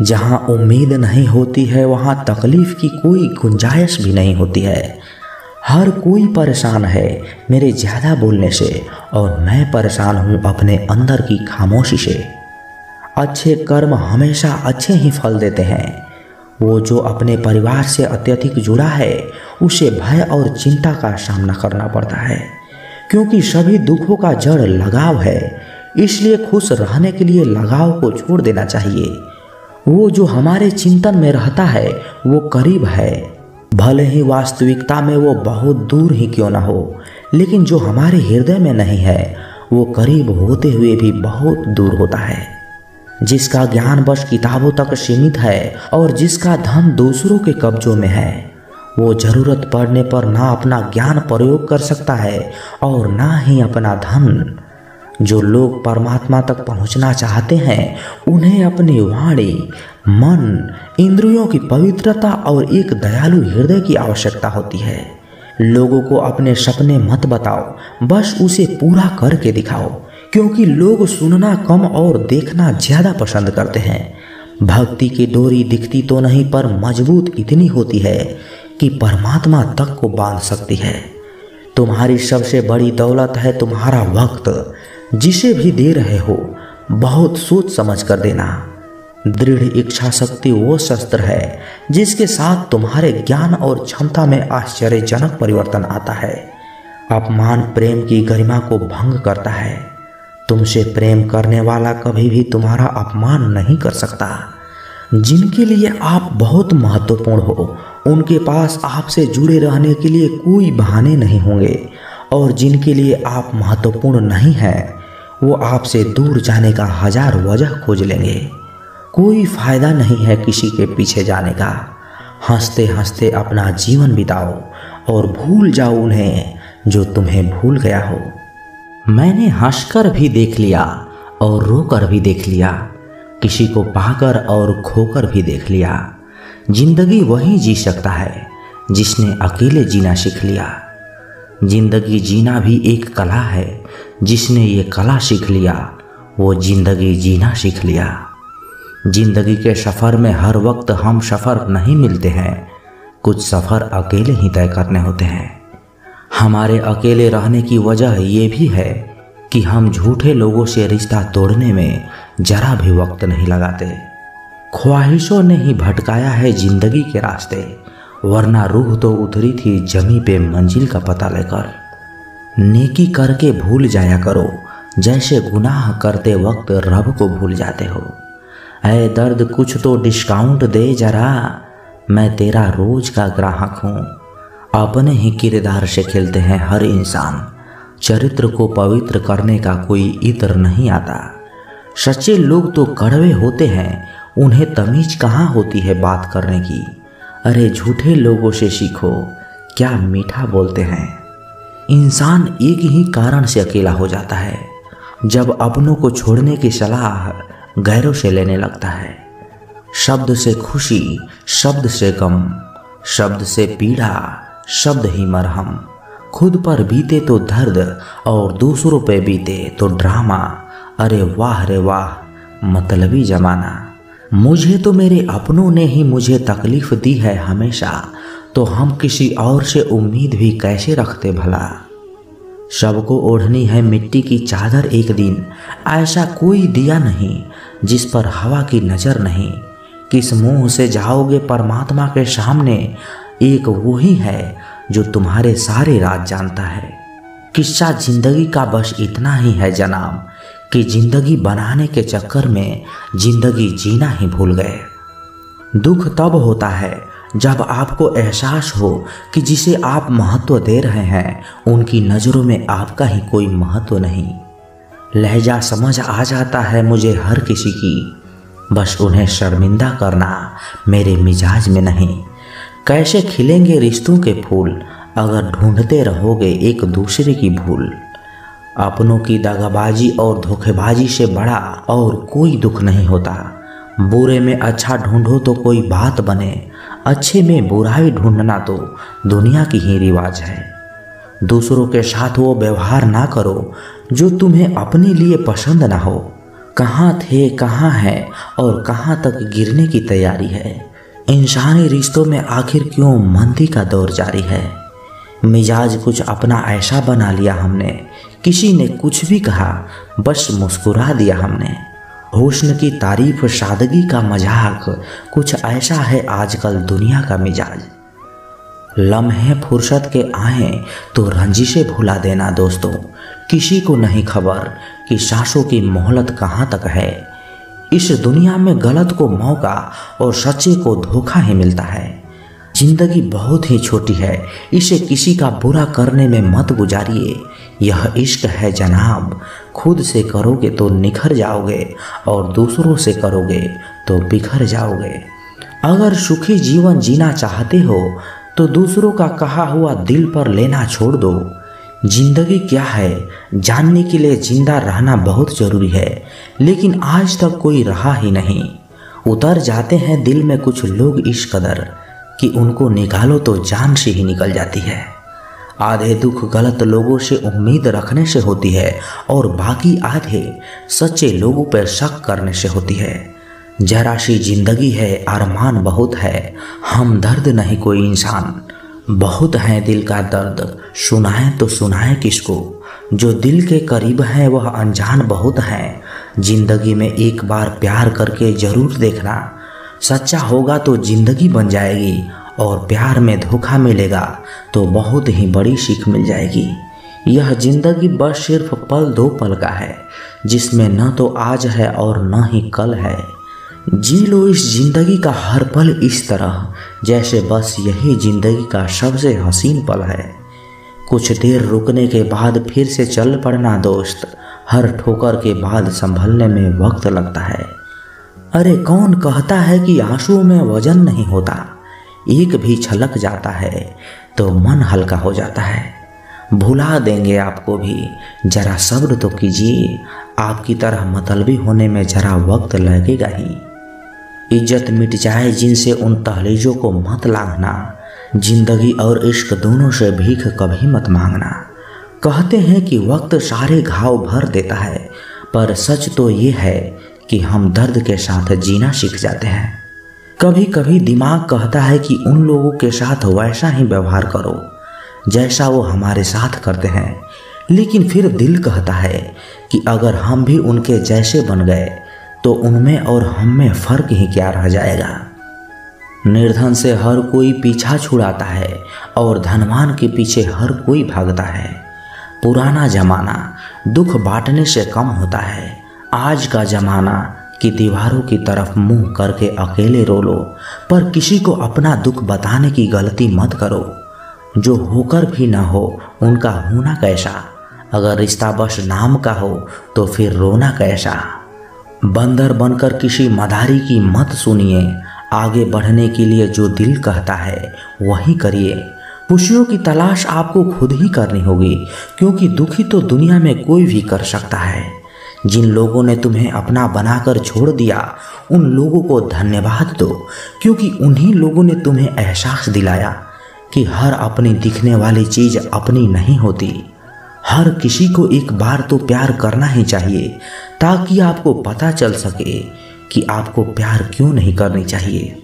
जहाँ उम्मीद नहीं होती है वहाँ तकलीफ की कोई गुंजाइश भी नहीं होती है। हर कोई परेशान है मेरे ज़्यादा बोलने से और मैं परेशान हूँ अपने अंदर की खामोशी से। अच्छे कर्म हमेशा अच्छे ही फल देते हैं। वो जो अपने परिवार से अत्यधिक जुड़ा है उसे भय और चिंता का सामना करना पड़ता है, क्योंकि सभी दुखों का जड़ लगाव है। इसलिए खुश रहने के लिए लगाव को छोड़ देना चाहिए। वो जो हमारे चिंतन में रहता है वो करीब है, भले ही वास्तविकता में वो बहुत दूर ही क्यों ना हो, लेकिन जो हमारे हृदय में नहीं है वो करीब होते हुए भी बहुत दूर होता है। जिसका ज्ञान बस किताबों तक सीमित है और जिसका धन दूसरों के कब्जों में है, वो जरूरत पड़ने पर ना अपना ज्ञान प्रयोग कर सकता है और ना ही अपना धन। जो लोग परमात्मा तक पहुंचना चाहते हैं उन्हें अपनी वाणी, मन, इंद्रियों की पवित्रता और एक दयालु हृदय की आवश्यकता होती है। लोगों को अपने सपने मत बताओ, बस उसे पूरा करके दिखाओ, क्योंकि लोग सुनना कम और देखना ज्यादा पसंद करते हैं। भक्ति की डोरी दिखती तो नहीं पर मजबूत इतनी होती है कि परमात्मा तक को बांध सकती है। तुम्हारी सबसे बड़ी दौलत है तुम्हारा वक्त। जिसे भी दे रहे हो बहुत सोच समझ कर देना। दृढ़ इच्छा शक्ति वो शस्त्र है जिसके साथ तुम्हारे ज्ञान और क्षमता में आश्चर्यजनक परिवर्तन आता है। अपमान प्रेम की गरिमा को भंग करता है। तुमसे प्रेम करने वाला कभी भी तुम्हारा अपमान नहीं कर सकता। जिनके लिए आप बहुत महत्वपूर्ण हो उनके पास आपसे जुड़े रहने के लिए कोई बहाने नहीं होंगे, और जिनके लिए आप महत्वपूर्ण नहीं हैं वो आपसे दूर जाने का हजार वजह खोज लेंगे। कोई फायदा नहीं है किसी के पीछे जाने का। हंसते हंसते अपना जीवन बिताओ और भूल जाओ उन्हें जो तुम्हें भूल गया हो। मैंने हंसकर भी देख लिया और रोकर भी देख लिया, किसी को पाकर और खोकर भी देख लिया। जिंदगी वही जी सकता है जिसने अकेले जीना सीख लिया। जिंदगी जीना भी एक कला है। जिसने ये कला सीख लिया वो जिंदगी जीना सीख लिया। जिंदगी के सफ़र में हर वक्त हम सफ़र नहीं मिलते हैं, कुछ सफ़र अकेले ही तय करने होते हैं। हमारे अकेले रहने की वजह ये भी है कि हम झूठे लोगों से रिश्ता तोड़ने में जरा भी वक्त नहीं लगाते। ख्वाहिशों ने ही भटकाया है जिंदगी के रास्ते, वरना रूह तो उतरी थी जमी पे मंजिल का पता लेकर। नेकी करके भूल जाया करो जैसे गुनाह करते वक्त रब को भूल जाते हो। ऐ दर्द कुछ तो डिस्काउंट दे जरा, मैं तेरा रोज का ग्राहक हूँ। अपने ही किरदार से खेलते हैं हर इंसान। चरित्र को पवित्र करने का कोई इत्र नहीं आता। सच्चे लोग तो कड़वे होते हैं, उन्हें तमीज कहाँ होती है बात करने की। अरे झूठे लोगों से सीखो, क्या मीठा बोलते हैं। इंसान एक ही कारण से अकेला हो जाता है, जब अपनों को छोड़ने की सलाह गैरों से लेने लगता है। शब्द से खुशी, शब्द से गम, शब्द से पीड़ा, शब्द ही मरहम। खुद पर बीते तो दर्द और दूसरों पे बीते तो ड्रामा। अरे वाह रे वाह, मतलबी जमाना। मुझे तो मेरे अपनों ने ही मुझे तकलीफ दी है हमेशा, तो हम किसी और से उम्मीद भी कैसे रखते भला। सबको ओढ़नी है मिट्टी की चादर एक दिन, ऐसा कोई दिया नहीं जिस पर हवा की नजर नहीं। किस मुंह से जाओगे परमात्मा के सामने, एक वही है जो तुम्हारे सारे राज जानता है। किस्सा जिंदगी का बस इतना ही है जनाब कि जिंदगी बनाने के चक्कर में जिंदगी जीना ही भूल गए। दुख तब होता है जब आपको एहसास हो कि जिसे आप महत्व दे रहे हैं उनकी नज़रों में आपका ही कोई महत्व नहीं। लहजा समझ आ जाता है मुझे हर किसी की, बस उन्हें शर्मिंदा करना मेरे मिजाज में नहीं। कैसे खिलेंगे रिश्तों के फूल अगर ढूंढते रहोगे एक दूसरे की भूल। अपनों की दगाबाजी और धोखेबाजी से बड़ा और कोई दुख नहीं होता। बुरे में अच्छा ढूंढो तो कोई बात बने, अच्छे में बुराई ढूंढना तो दुनिया की ही रिवाज है। दूसरों के साथ वो व्यवहार ना करो जो तुम्हें अपने लिए पसंद ना हो। कहाँ थे, कहाँ हैं और कहाँ तक गिरने की तैयारी है। इंसानी रिश्तों में आखिर क्यों मंदी का दौर जारी है। मिजाज कुछ अपना ऐसा बना लिया हमने, किसी ने कुछ भी कहा बस मुस्कुरा दिया हमने। हुस्न की तारीफ, सादगी का मजाक, कुछ ऐसा है आजकल दुनिया का मिजाज। लम्हे फुर्सत के आए तो रंजिशें भुला देना दोस्तों, किसी को नहीं खबर कि सांसों की मोहलत कहाँ तक है। इस दुनिया में गलत को मौका और सच्चे को धोखा ही मिलता है। जिंदगी बहुत ही छोटी है, इसे किसी का बुरा करने में मत गुजारिए। यह इश्क है जनाब, खुद से करोगे तो निखर जाओगे और दूसरों से करोगे तो बिखर जाओगे। अगर सुखी जीवन जीना चाहते हो तो दूसरों का कहा हुआ दिल पर लेना छोड़ दो। जिंदगी क्या है जानने के लिए जिंदा रहना बहुत जरूरी है, लेकिन आज तक कोई रहा ही नहीं। उतर जाते हैं दिल में कुछ लोग इस कदर कि उनको निकालो तो जान से ही निकल जाती है। आधे दुख गलत लोगों से उम्मीद रखने से होती है और बाकी आधे सच्चे लोगों पर शक करने से होती है। जरा सी जिंदगी है, अरमान बहुत है, हम दर्द नहीं कोई इंसान। बहुत है दिल का दर्द, सुनाए तो सुनाए किसको। जो दिल के करीब है वह अनजान बहुत है। जिंदगी में एक बार प्यार करके जरूर देखना, सच्चा होगा तो जिंदगी बन जाएगी और प्यार में धोखा मिलेगा तो बहुत ही बड़ी सीख मिल जाएगी। यह जिंदगी बस सिर्फ पल दो पल का है, जिसमें न तो आज है और न ही कल है। जी लो इस जिंदगी का हर पल इस तरह जैसे बस यही जिंदगी का सबसे हसीन पल है। कुछ देर रुकने के बाद फिर से चल पड़ना दोस्त, हर ठोकर के बाद संभलने में वक्त लगता है। अरे कौन कहता है कि आंसुओं में वजन नहीं होता, एक भी छलक जाता है तो मन हल्का हो जाता है। भुला देंगे आपको भी, जरा सब्र तो कीजिए, आपकी तरह मतलबी होने में जरा वक्त लगेगा ही। इज्जत मिट जाए जिनसे उन तहलीजों को मत लांघना, जिंदगी और इश्क दोनों से भीख कभी मत मांगना। कहते हैं कि वक्त सारे घाव भर देता है, पर सच तो ये है कि हम दर्द के साथ जीना सीख जाते हैं। कभी कभी दिमाग कहता है कि उन लोगों के साथ वैसा ही व्यवहार करो जैसा वो हमारे साथ करते हैं, लेकिन फिर दिल कहता है कि अगर हम भी उनके जैसे बन गए तो उनमें और हम में फर्क ही क्या रह जाएगा। निर्धन से हर कोई पीछा छुड़ाता है और धनवान के पीछे हर कोई भागता है। पुराना जमाना दुख बांटने से कम होता है, आज का जमाना कि दीवारों की तरफ मुंह करके अकेले रो लो, पर किसी को अपना दुख बताने की गलती मत करो। जो होकर भी ना हो उनका होना कैसा, अगर रिश्ता बस नाम का हो तो फिर रोना कैसा। बंदर बनकर किसी मदारी की मत सुनिए, आगे बढ़ने के लिए जो दिल कहता है वही करिए। खुशियों की तलाश आपको खुद ही करनी होगी, क्योंकि दुखी तो दुनिया में कोई भी कर सकता है। जिन लोगों ने तुम्हें अपना बनाकर छोड़ दिया उन लोगों को धन्यवाद दो, क्योंकि उन्हीं लोगों ने तुम्हें एहसास दिलाया कि हर अपनी दिखने वाली चीज़ अपनी नहीं होती। हर किसी को एक बार तो प्यार करना ही चाहिए, ताकि आपको पता चल सके कि आपको प्यार क्यों नहीं करनी चाहिए।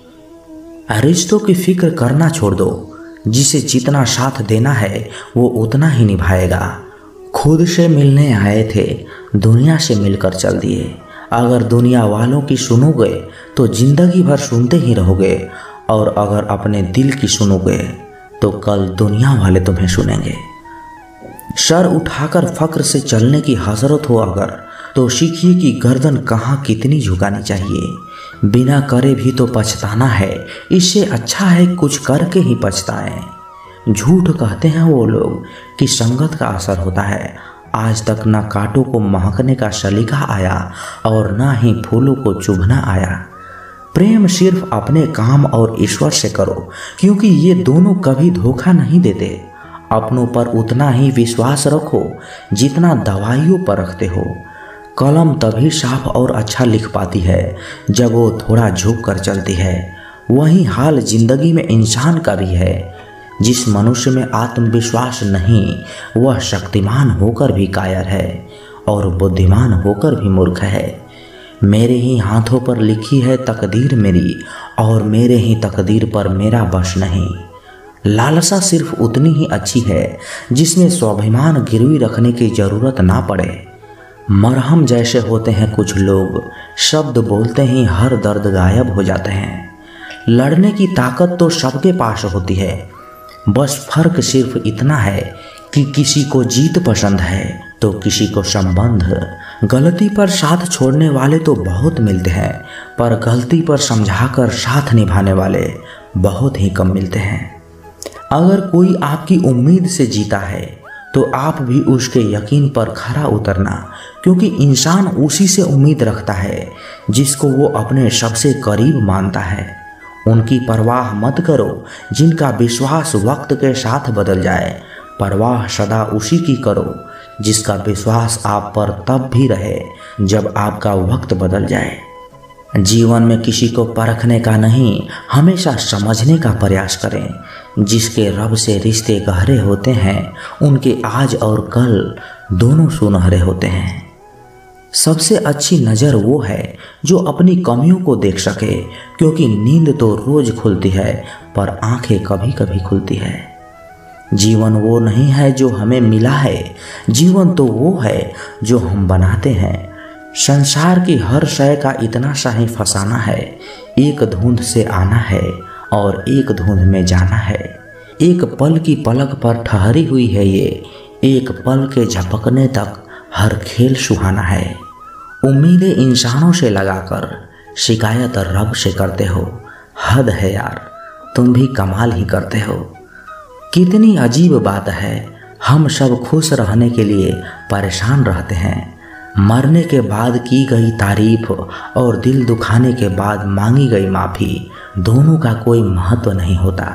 रिश्तों की फिक्र करना छोड़ दो, जिसे जितना साथ देना है वो उतना ही निभाएगा। खुद से मिलने आए थे, दुनिया से मिलकर चल दिए। अगर दुनिया वालों की सुनोगे तो जिंदगी भर सुनते ही रहोगे, और अगर अपने दिल की सुनोगे तो कल दुनिया वाले तुम्हें सुनेंगे। सर उठाकर फक्र से चलने की हसरत हो अगर, तो सीखिए कि गर्दन कहाँ कितनी झुकानी चाहिए। बिना करे भी तो पछताना है, इससे अच्छा है कुछ करके ही पछताएं। झूठ कहते हैं वो लोग कि संगत का असर होता है। आज तक न कांटों को महकने का सलीका आया और न ही फूलों को चुभना आया। प्रेम सिर्फ अपने काम और ईश्वर से करो, क्योंकि ये दोनों कभी धोखा नहीं देते। अपनों पर उतना ही विश्वास रखो जितना दवाइयों पर रखते हो। कलम तभी साफ और अच्छा लिख पाती है जब वो थोड़ा झुक कर चलती है। वही हाल जिंदगी में इंसान का भी है। जिस मनुष्य में आत्मविश्वास नहीं वह शक्तिमान होकर भी कायर है और बुद्धिमान होकर भी मूर्ख है। मेरे ही हाथों पर लिखी है तकदीर मेरी, और मेरे ही तकदीर पर मेरा बस नहीं। लालसा सिर्फ उतनी ही अच्छी है जिसमें स्वाभिमान गिरवी रखने की जरूरत ना पड़े। मरहम जैसे होते हैं कुछ लोग, शब्द बोलते ही हर दर्द गायब हो जाते हैं। लड़ने की ताकत तो सबके पास होती है, बस फर्क सिर्फ इतना है कि किसी को जीत पसंद है तो किसी को संबंध। गलती पर साथ छोड़ने वाले तो बहुत मिलते हैं, पर गलती पर समझाकर साथ निभाने वाले बहुत ही कम मिलते हैं। अगर कोई आपकी उम्मीद से जीता है तो आप भी उसके यकीन पर खरा उतरना, क्योंकि इंसान उसी से उम्मीद रखता है जिसको वो अपने सबसे करीब मानता है। उनकी परवाह मत करो जिनका विश्वास वक्त के साथ बदल जाए, परवाह सदा उसी की करो जिसका विश्वास आप पर तब भी रहे जब आपका वक्त बदल जाए। जीवन में किसी को परखने का नहीं, हमेशा समझने का प्रयास करें। जिसके रब से रिश्ते गहरे होते हैं उनके आज और कल दोनों सुनहरे होते हैं। सबसे अच्छी नज़र वो है जो अपनी कमियों को देख सके, क्योंकि नींद तो रोज खुलती है पर आंखें कभी कभी खुलती है। जीवन वो नहीं है जो हमें मिला है, जीवन तो वो है जो हम बनाते हैं। संसार की हर शय का इतना सा ही फसाना है, एक धुंध से आना है और एक धुंध में जाना है। एक पल की पलक पर ठहरी हुई है ये, एक पल के झपकने तक हर खेल सुहाना है। उम्मीदें इंसानों से लगाकर शिकायत रब से करते हो, हद है यार, तुम भी कमाल ही करते हो। कितनी अजीब बात है, हम सब खुश रहने के लिए परेशान रहते हैं। मरने के बाद की गई तारीफ और दिल दुखाने के बाद मांगी गई माफ़ी, दोनों का कोई महत्व नहीं होता।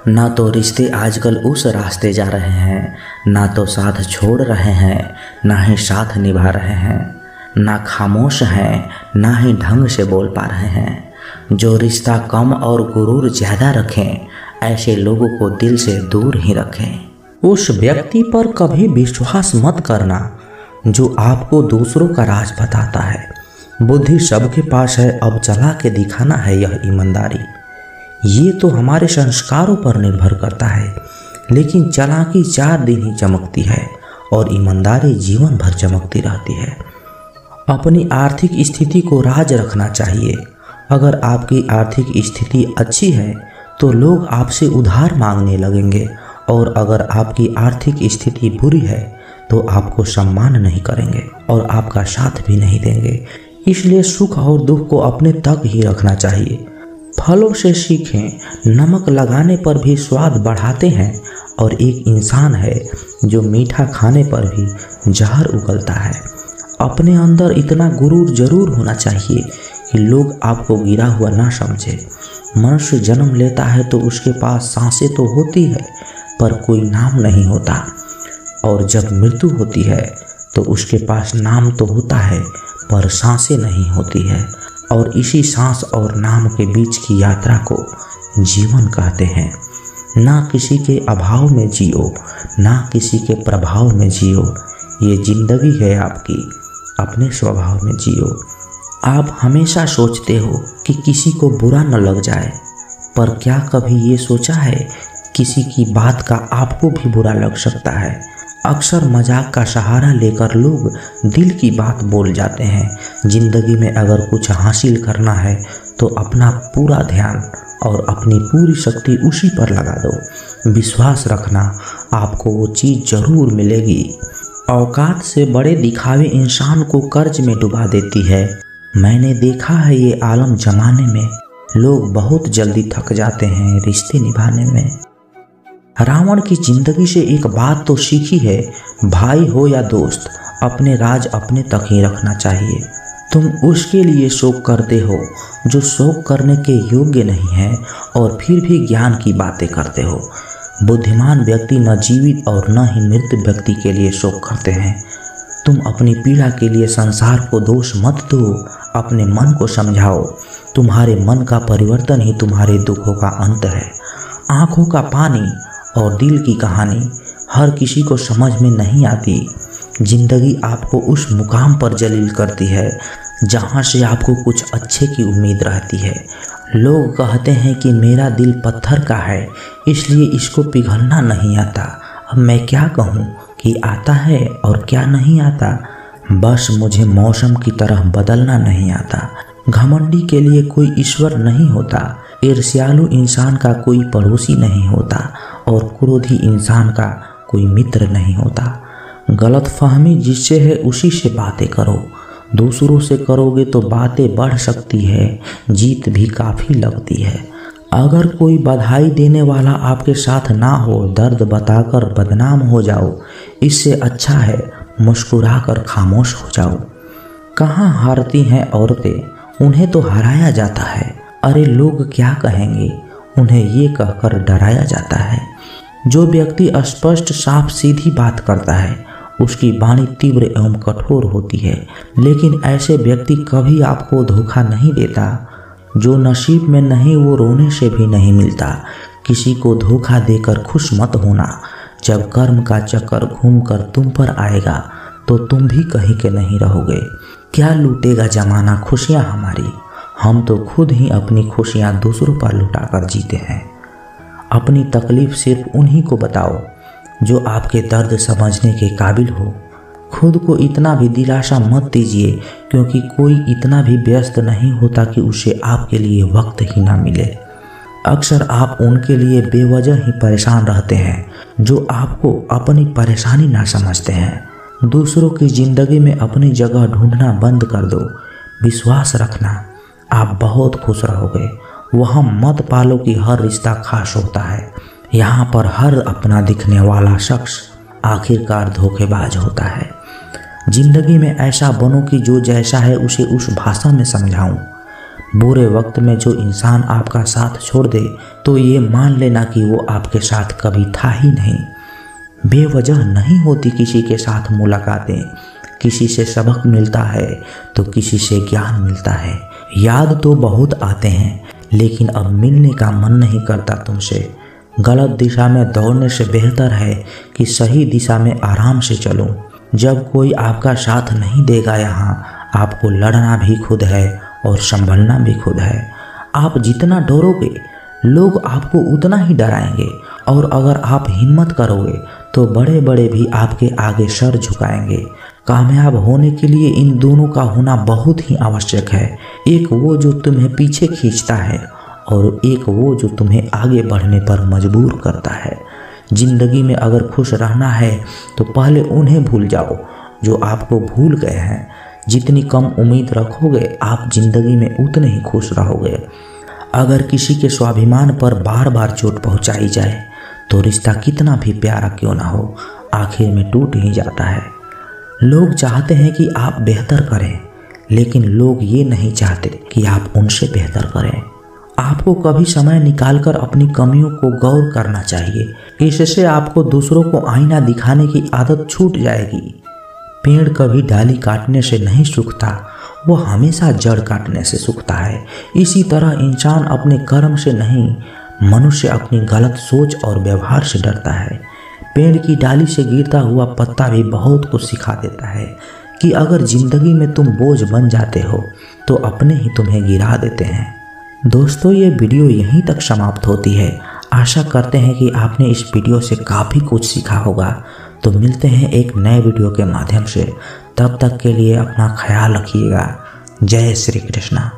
ना तो रिश्ते आजकल उस रास्ते जा रहे हैं, ना तो साथ छोड़ रहे हैं, ना ही साथ निभा रहे हैं, ना खामोश हैं, ना ही ढंग से बोल पा रहे हैं। जो रिश्ता कम और गुरूर ज़्यादा रखें, ऐसे लोगों को दिल से दूर ही रखें। उस व्यक्ति पर कभी विश्वास मत करना जो आपको दूसरों का राज बताता है। बुद्धि सबके पास है, अब चला के दिखाना है यह ईमानदारी। ये तो हमारे संस्कारों पर निर्भर करता है, लेकिन चालाकी 4 दिन ही चमकती है और ईमानदारी जीवन भर चमकती रहती है। अपनी आर्थिक स्थिति को राज रखना चाहिए। अगर आपकी आर्थिक स्थिति अच्छी है तो लोग आपसे उधार मांगने लगेंगे, और अगर आपकी आर्थिक स्थिति बुरी है तो आपको सम्मान नहीं करेंगे और आपका साथ भी नहीं देंगे। इसलिए सुख और दुख को अपने तक ही रखना चाहिए। फलों से सीखें, नमक लगाने पर भी स्वाद बढ़ाते हैं, और एक इंसान है जो मीठा खाने पर भी जहर उगलता है। अपने अंदर इतना गुरूर जरूर होना चाहिए कि लोग आपको गिरा हुआ ना समझे। मनुष्य जन्म लेता है तो उसके पास सांसें तो होती है पर कोई नाम नहीं होता, और जब मृत्यु होती है तो उसके पास नाम तो होता है पर सांसें नहीं होती है। और इसी सांस और नाम के बीच की यात्रा को जीवन कहते हैं। ना किसी के अभाव में जियो, ना किसी के प्रभाव में जियो। ये जिंदगी है आपकी, अपने स्वभाव में जियो। आप हमेशा सोचते हो कि किसी को बुरा न लग जाए, पर क्या कभी ये सोचा है किसी की बात का आपको भी बुरा लग सकता है। अक्सर मजाक का सहारा लेकर लोग दिल की बात बोल जाते हैं। जिंदगी में अगर कुछ हासिल करना है तो अपना पूरा ध्यान और अपनी पूरी शक्ति उसी पर लगा दो। विश्वास रखना, आपको वो चीज़ जरूर मिलेगी। औकात से बड़े दिखावे इंसान को कर्ज में डुबा देती है। मैंने देखा है ये आलम जमाने में लोग बहुत जल्दी थक जाते हैं रिश्ते निभाने में। रावण की जिंदगी से एक बात तो सीखी है, भाई हो या दोस्त, अपने राज अपने तक ही रखना चाहिए। तुम उसके लिए शोक करते हो जो शोक करने के योग्य नहीं है, और फिर भी ज्ञान की बातें करते हो। बुद्धिमान व्यक्ति न जीवित और न ही मृत व्यक्ति के लिए शोक करते हैं। तुम अपनी पीड़ा के लिए संसार को दोष मत दो, अपने मन को समझाओ। तुम्हारे मन का परिवर्तन ही तुम्हारे दुखों का अंत है। आँखों का पानी और दिल की कहानी हर किसी को समझ में नहीं आती। जिंदगी आपको उस मुकाम पर जलील करती है जहाँ से आपको कुछ अच्छे की उम्मीद रहती है। लोग कहते हैं कि मेरा दिल पत्थर का है, इसलिए इसको पिघलना नहीं आता। अब मैं क्या कहूँ कि आता है और क्या नहीं आता। बस मुझे मौसम की तरह बदलना नहीं आता। घमंडी के लिए कोई ईश्वर नहीं होता, ईर्ष्यालु इंसान का कोई पड़ोसी नहीं होता और क्रोधी इंसान का कोई मित्र नहीं होता। गलतफहमी जिससे है उसी से बातें करो। दूसरों से करोगे तो बातें बढ़ सकती है, जीत भी काफ़ी लगती है। अगर कोई बधाई देने वाला आपके साथ ना हो, दर्द बताकर बदनाम हो जाओ, इससे अच्छा है मुस्कुराकर खामोश हो जाओ। कहाँ हारती हैं औरतें, उन्हें तो हराया जाता है। अरे लोग क्या कहेंगे, उन्हें ये कहकर डराया जाता है। जो व्यक्ति स्पष्ट साफ सीधी बात करता है उसकी वाणी तीव्र एवं कठोर होती है, लेकिन ऐसे व्यक्ति कभी आपको धोखा नहीं देता। जो नसीब में नहीं वो रोने से भी नहीं मिलता। किसी को धोखा देकर खुश मत होना। जब कर्म का चक्कर घूमकर तुम पर आएगा तो तुम भी कहीं के नहीं रहोगे। क्या लूटेगा जमाना खुशियाँ हमारी, हम तो खुद ही अपनी खुशियाँ दूसरों पर लुटाकर जीते हैं। अपनी तकलीफ सिर्फ उन्हीं को बताओ जो आपके दर्द समझने के काबिल हो। खुद को इतना भी दिलासा मत दीजिए, क्योंकि कोई इतना भी व्यस्त नहीं होता कि उसे आपके लिए वक्त ही ना मिले। अक्सर आप उनके लिए बेवजह ही परेशान रहते हैं जो आपको अपनी परेशानी ना समझते हैं। दूसरों की ज़िंदगी में अपनी जगह ढूंढना बंद कर दो। विश्वास रखना, आप बहुत खुश रहोगे। वह मत पालो कि हर रिश्ता खास होता है। यहाँ पर हर अपना दिखने वाला शख्स आखिरकार धोखेबाज होता है। जिंदगी में ऐसा बनो कि जो जैसा है उसे उस भाषा में समझाऊं। बुरे वक्त में जो इंसान आपका साथ छोड़ दे तो ये मान लेना कि वो आपके साथ कभी था ही नहीं। बेवजह नहीं होती किसी के साथ मुलाकातें। किसी से सबक मिलता है तो किसी से ज्ञान मिलता है। याद तो बहुत आते हैं, लेकिन अब मिलने का मन नहीं करता तुमसे। गलत दिशा में दौड़ने से बेहतर है कि सही दिशा में आराम से चलो। जब कोई आपका साथ नहीं देगा यहाँ, आपको लड़ना भी खुद है और संभलना भी खुद है। आप जितना डरोगे लोग आपको उतना ही डराएंगे, और अगर आप हिम्मत करोगे तो बड़े बड़े भी आपके आगे सर झुकाएंगे। कामयाब होने के लिए इन दोनों का होना बहुत ही आवश्यक है। एक वो जो तुम्हें पीछे खींचता है और एक वो जो तुम्हें आगे बढ़ने पर मजबूर करता है। जिंदगी में अगर खुश रहना है तो पहले उन्हें भूल जाओ जो आपको भूल गए हैं। जितनी कम उम्मीद रखोगे आप जिंदगी में उतने ही खुश रहोगे। अगर किसी के स्वाभिमान पर बार बार चोट पहुंचाई जाए तो रिश्ता कितना भी प्यारा क्यों ना हो, आखिर में टूट ही जाता है। लोग चाहते हैं कि आप बेहतर करें, लेकिन लोग ये नहीं चाहते कि आप उनसे बेहतर करें। आपको कभी समय निकालकर अपनी कमियों को गौर करना चाहिए। इससे आपको दूसरों को आईना दिखाने की आदत छूट जाएगी। पेड़ कभी डाली काटने से नहीं सूखता, वो हमेशा जड़ काटने से सूखता है। इसी तरह इंसान अपने कर्म से नहीं, मनुष्य अपनी गलत सोच और व्यवहार से डरता है। पेड़ की डाली से गिरता हुआ पत्ता भी बहुत कुछ सिखा देता है कि अगर जिंदगी में तुम बोझ बन जाते हो तो अपने ही तुम्हें गिरा देते हैं। दोस्तों, ये वीडियो यहीं तक समाप्त होती है। आशा करते हैं कि आपने इस वीडियो से काफ़ी कुछ सीखा होगा। तो मिलते हैं एक नए वीडियो के माध्यम से। तब तक के लिए अपना ख्याल रखिएगा। जय श्री कृष्णा।